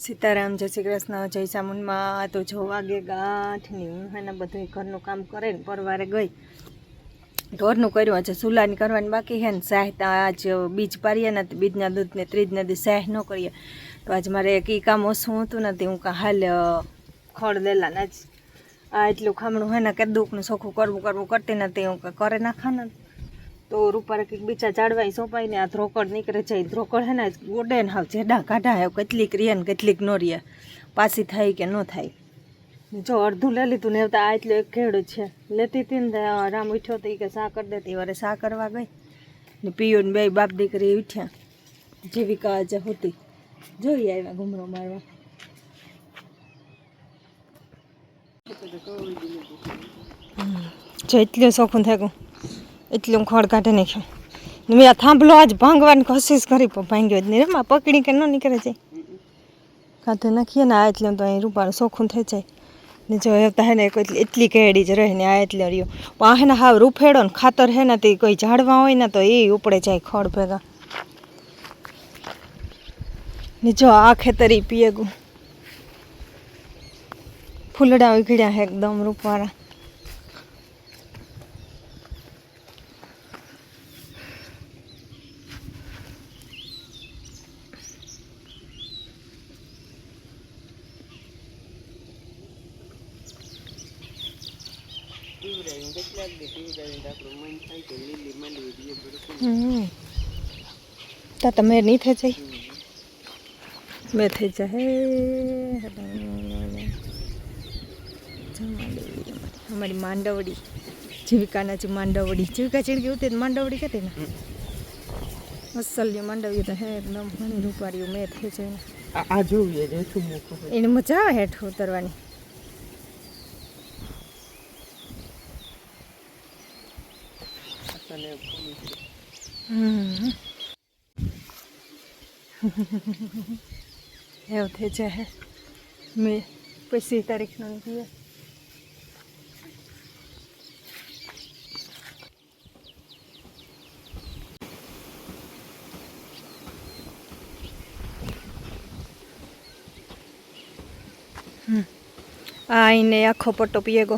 સીતારામ, જય શ્રી કૃષ્ણ, જય ચામુંડમાં. તો જો વાગે ગાંઠની હું એના બધું ઘરનું કામ કરે ને પરવારે ગઈ. ઢોરનું કર્યું આજે સુલાની કરવાની બાકી છે ને શાહ આજ બીજ પાડીએ ને બીજના દૂધને ત્રીજના દી શાહ ન કરીએ તો આજ મારે એક કામ ઓછું હતું નથી. હું હાલ ખડ દેલા ને જ આ એટલું ખામણું હોય ને કે દુઃખનું ચોખ્ખું કરવું કરતી નથી. હું કરે નાખા ને તો રૂપારે કંઈક બીજા ઝાડવાય સોંપાય ને આ ધ્રોકડ નીકળે જાય. ધ્રોકડ હે ને ગોડે ને હાવ જેડા કાઢા હે, કેટલીક રીએ ને કેટલીક ન રીએ, પાછી થાય કે ન થાય. જો અડધું લઈ લીધું ને આ એટલું એક ખેડૂત છે લેતી હતી ને રામ ઉઠ્યો તો કે શા કરી દેતી. વારે શા કરવા ગઈ ને પીયું ને બે બાપ દીકરી ઉઠ્યા. જીવિકા આજે હતી જોઈ આવ્યા ઘૂમરો મારવા. જો એટલું શોખું થાય એટલું હું ખડ કાઢી નાખ્યું. મેં આ થાંભલો આજ ભાંગવાની કોશિશ કરી પણ ભાંગ્યો જ નહીં. એમાં પકડી કે ન નીકળે જાય કાંતો નાખીએ ને આ એટલે તો અહીં રૂપારું ચોખ્ખું થઈ જાય ને. જો હેતા હે ને એટલી કેડી જ રહે ને આ એટલે રહ્યો પણ આ હે ને હાવ રૂફેડો ને ખાતર હે ને તે કોઈ ઝાડવા હોય ને તો એ ઉપડે જાય ખડ ભેગા ને. જો આ ખેતરી પીએગું ફૂલડા ઉઘડ્યા હે એકદમ રૂપવાળા. તા મેર નહીં થઈ જાય મેં થઈ જાય. અમારી માંડવડી જીવિકાના જે માંડવડી જીવિકા ચીડકી ઉતરી માંડવડી કહેતી ને અસલ્ય માંડવી તો હે એકદમ ઘણી રૂપારીઓ મેં થઈ જાય. આ જોયું એને મજા આવે હેઠ ઉતરવાની. એવું થઈ જાય મેં 25 તારીખનો નીકળ્યો. આ એને આખો પટ્ટો પીએગો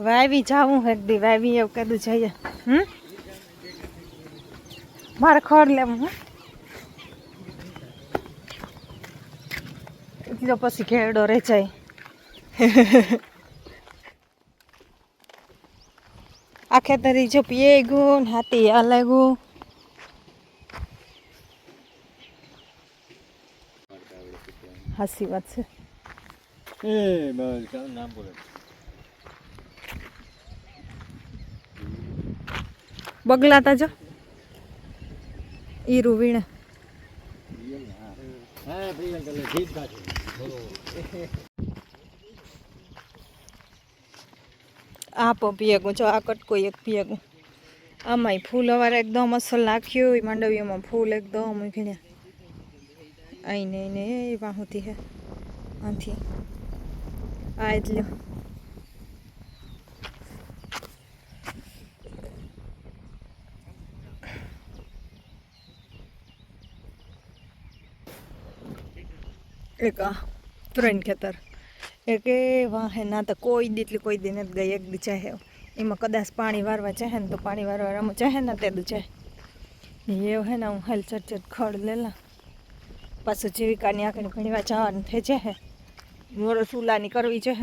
વાવી જાવું એક દી વાવી એવું કીધું જઈએ. મારે ખડ લેવું હું એટલો પછી ઘેરડો રહે જાય. આ ખેતરી જો પીએ ગયું ને હાથી આ લાગ્યું. હાસી વાત છે. બગલાતા જો ઈરું વીણે આ પીએગું જો આ કટકો એક પીએગું. આમાંય ફૂલ અવારે એકદમ અસલ નાખ્યું માંડવીઓમાં ફૂલ એકદમ ઉઘડ્યા. આઈને એને એ વાહુતી હે આથી આ એટલે એક આ 3 ખેતર એક એ વાહે ના તો કોઈ દી એટલે કોઈ દી નથી ગઈ. એક દી ચાહે એમાં કદાચ પાણી વારવા ચાહે ને તો પાણી વારવા આમ ચાહે ને તે દું ચાહે એવું હે ને. હું હાલ ચટ ખડ લેલા પાછું જીવિકાની આંખની ઘણી વાર જવાનું થઈ જાય. મોરો સુલાની કરવી છે.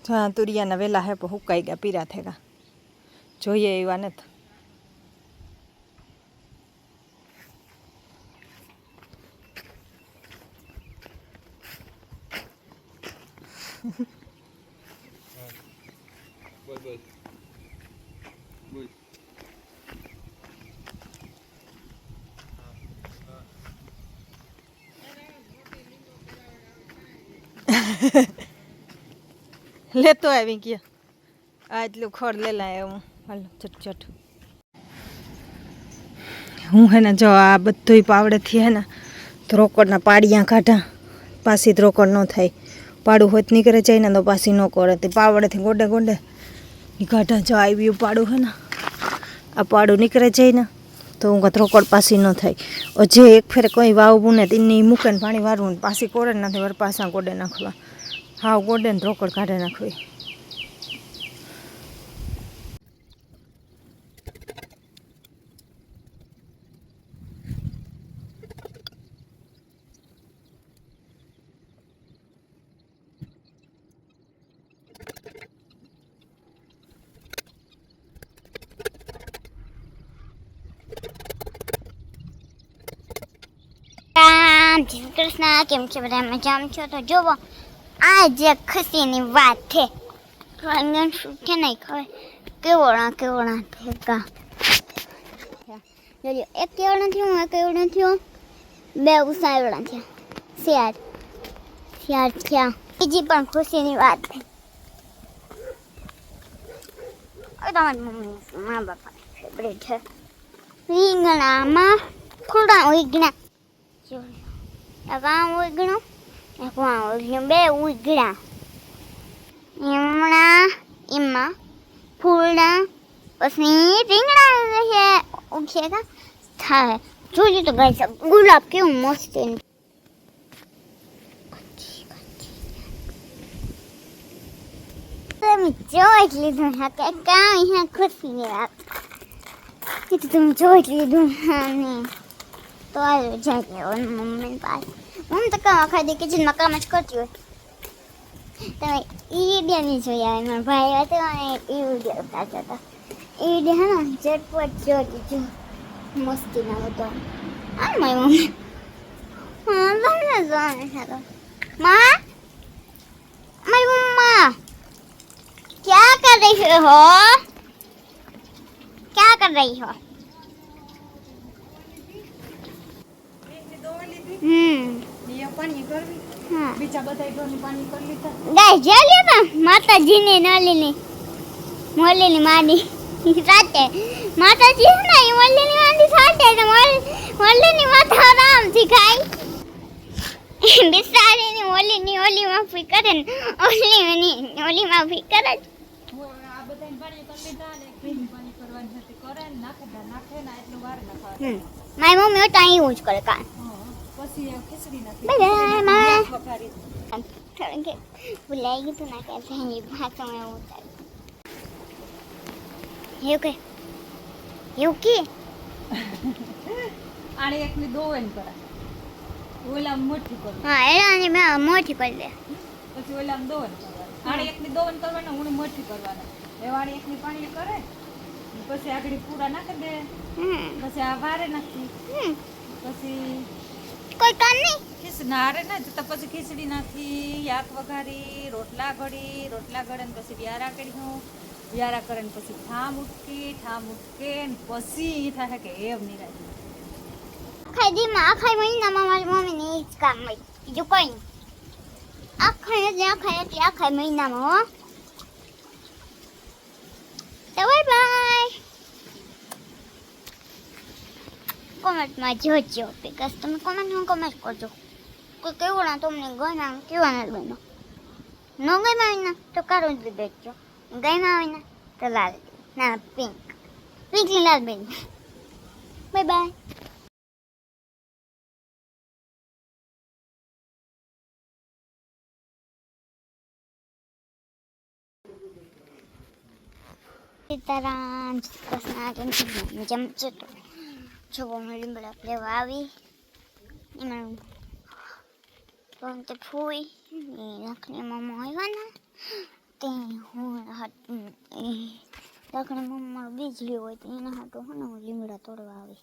હા તુરિયાના વેલા હે પણ હુકાઈ ગયા પીરા થેગા જોઈએ એવા નથી. લેતો આવી ગયા આટલું ખડ લે લાય હું હાલો ચટચટ હું હે ને જો આ બધું પાવડેથી હે ને તો રોકડના પાડિયા કાઢા પાછી રોકડ ન થાય પાડું હોત નીકળે જાય ને તો પાછી ન કરે તે પાવડેથી ગોડે ગોડે કાઢા જો આવ્યું પાડું હે ને આ પાડું નીકળે જાય ને તો હું કાં રોકડ પાછી ન થાય જે એક ફેરે કંઈ વાવવું ને તેની મૂકે ને પાણી વારવું ને પાછી કોડે નથી વાર પાછા ગોડે નાખવા હાવ ગોડે ને રોકડ કાઢે નાખવી જય શ્રી કૃષ્ણ. કેમ છે બધા મજામાં છો? તો જુઓ આ જે ખુશીની વાત છે શું છે નહીં ખબર કેવડા થેકા જોજો એક કેવડા થયું એક કેવડા થયું બે ઉસાવડા થયા શિયાળ થયા બીજી પણ ખુશીની વાત છે તમારી મમ્મી મા બાપાની ફેવરેટ છે રીંગણામાં થોડા ઉગણા ગામ ઉગણું એક વાં ઉગણું બે ઉગણા એમાં ફૂલના પછી રીંગણા ઉગશે થાય જોજો તો ગાય ગુલાબ કેવું મસ્ત તમે જોઈ જ લીધું કે કામ અહીંયા ખુશીની વાત એ તો તમે જોઈ જ લીધું ને તો આવ્યો જાય મમ્મી પાસે મમ્મી તો કામ આખા દી કિચનમાં કામ જ કરતી હોય તમે એ વિડીયો નહીં જોયા મારા ભાઈ હતો અને એ વિડીયો ઉતારતા હતા એ વિડીયો હે ને ઝટપટ જોતી જો મસ્તી ના હતો આ મારી મમ્મી તમને જોવાનું છે માં મારી મમ્મા क्या कर रही हो क्या कर रही हो माताजी ने नलिनी मोलिनी मानी साथे माताजी है ना ये मोलिनी मानी साथे तो मोलिनी माता आराम से खाई बिसारी ने मोलिनी ओली माफी करे ओली माफी करे મારી મમ્મી તો અહીં એવું જ કરે કાન ભૂલાઈ ગયું તું ના કે ભાષામાં એવું ચાલે એવું કે આને એકની દોવેન કરા ઓલા મોટી કર હા એલાને મેં મોટી કરી દે પછી ઓલા દોવન કરવાના આને એકની દોવન કરવાના હું મોટી કરવાના એવાળી એકની પાણી કરે પછી આગળ પૂરા નાખી દે પછી આ વારે નાખી પછી કોઈ કામ નહીં ખીચડી હારે ના જતા પછી ખીચડી નાખી યાક વઘારી રોટલા ગળે ને પછી વ્યારા કરી વ્યારા કરે ને પછી ઠામ ઉટકે ને પછી થાય કે એમ નિરાય આખા મહિનામાં મારી મમ્મીને એ જ કામ હોય બીજું કોઈ નહીં આખા મહિનામાં હો તો બાય કોમેન્ટમાં જોજો બીકોઝ તમે કોમેન્ટ કરજો કોઈ કેવડા તમને ગણા કેવાના બનો ન ગમ્યા હોય ને તો કાળું જ બેઠજો ગમ્યા હોય ને તો લાલ ના પિંક લાલ બેન બાય બાય સીતારામ કૃષ્ણ જમચો તો જો લીમડા આપણે વાવી એમાં તો ફૂઈ રાખણી મમ્મા આવ્યા ને તે હું રાખણી મમ્મા બીજલી હોય તો એના હાટું હોય ને હું લીમડા તોડવા આવી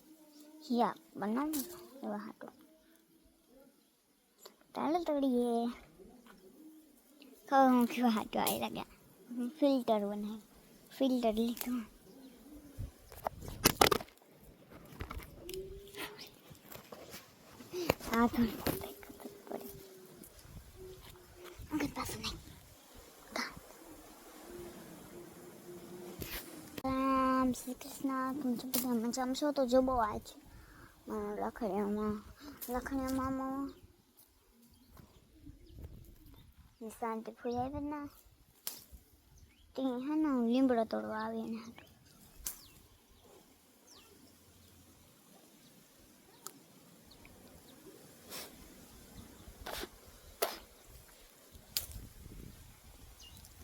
યા બનાવું એવા હાટું ચાલો તોડીએ કહું હું કેવા હાટું આવી લાગ્યા ફિલ્ટર બનાવી ફિલ્ટર લીધું આ થોડી પડે પાસે નહીં શ્રી કૃષ્ણ, કેમ છો બધા મજામાં છો? તો જો બહુ આજ લખણીયા મામા શાંતિ ફૂઈ આવે ને તે હે ને લીમડો તોડવા આવી ને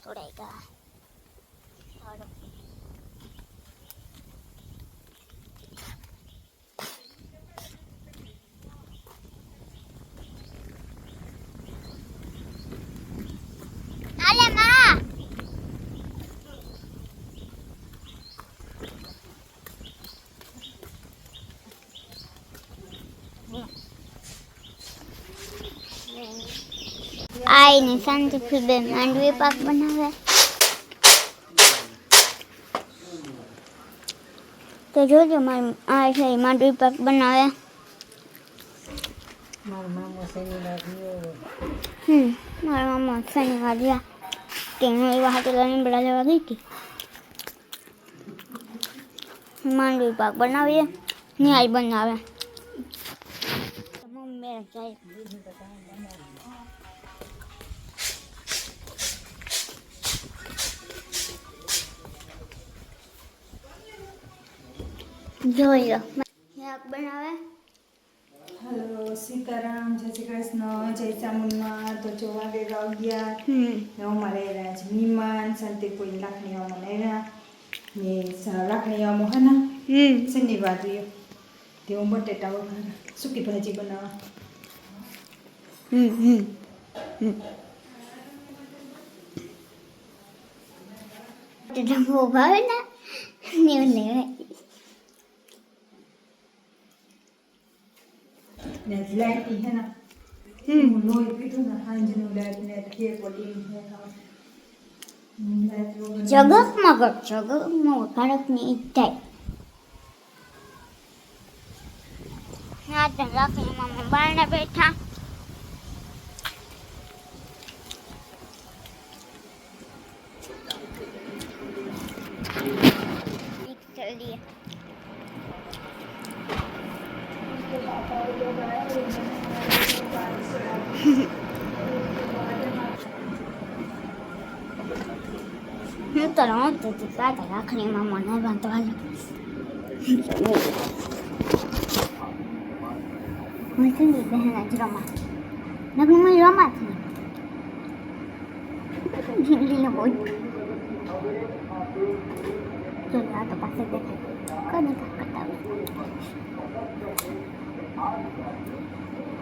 તોડાઈ ગયા Ale ma! આઈને શાંતિથી બે માંડવી પાક બનાવે તો જોજો મારી આ છે માંડવી પાક બનાવે મારા મામા શનિવાર ગયા કે હું એવા હાથે લીમડા લેવા ગઈ હતી માંડવી પાક બનાવીએ ન્યાય બનાવે મમ્મી જાય જોઈ લો શાક બનાવે હેલો સીતારામ, જય શ્રી કૃષ્ણ, જય ચામુંડમાં. તો જો વાગે ગયા અમારે રાજ મીમાન શાંતિ કોઈ લાખણીઓમાં નેરા ને લાખણીઓમાં હે ને શનિવાર રહ્યો તે હું બટેટા વઘાર સૂકી ભાજી બનાવવા બહુ ભાવે ને એવું ને લાઈટી હે ને લોહી પીધું ને હાંજનું લાઈટ ને કે પડી જગતમાં ભારતની ઈચ્છા ના રાખી મામા બારણે બેઠા જલ્દી હું તો રમતો હતી કાકા રાખણી મામા ને વાંધો હાલ હું સુંદી બહેન જ રમા નકનું મેં રમા થી જિંદગીને બહુ જો આ તો પાસે દેખાય કને કરતા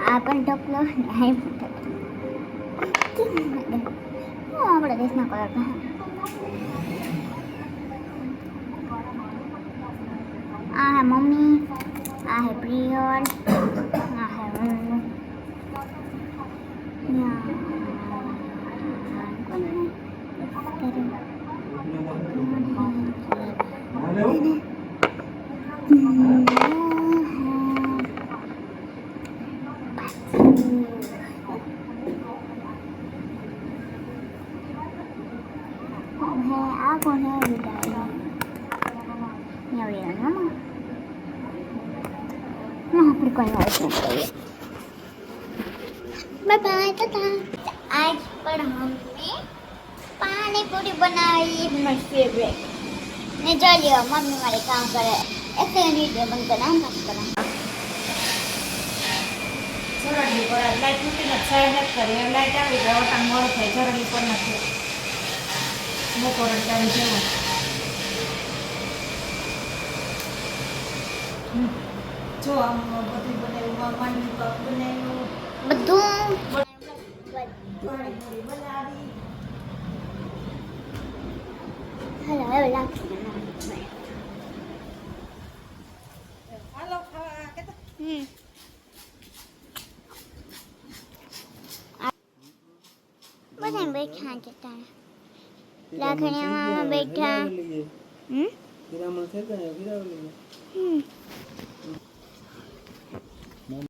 આ પણ ઢોકલો ને આ પણ ઢોકલો આપણા દેશના કલર આ હે મમ્મી આ હે પ્રિયલ આ હે હું આ કોણ હે વિદાય આપણે કોઈ બાય બાય તથા આજ પણ हमने પાણીપુરી બનાવી માય ફેવરેટ ને ચાલ્યો મમ્મી મારે કામ કરે એટલે વિડિયો બંધ કરા કામ કરા સરળની પર લાઈટ મૂકી ને સાહેબ નથી કરી લાઈટ આવી ગયો ટાઈમ મોડો થાય સરળની પર નથી બપોર ટાઈમ જેવો જો આમ બધું બનાવ્યું માંડવી પાક બનાવ્યું બધું પાણીપુરી બનાવી હાલો હવે લાગશે હાલો ખાવા કે બધા બેઠા જતા લાખણીમાં બેઠા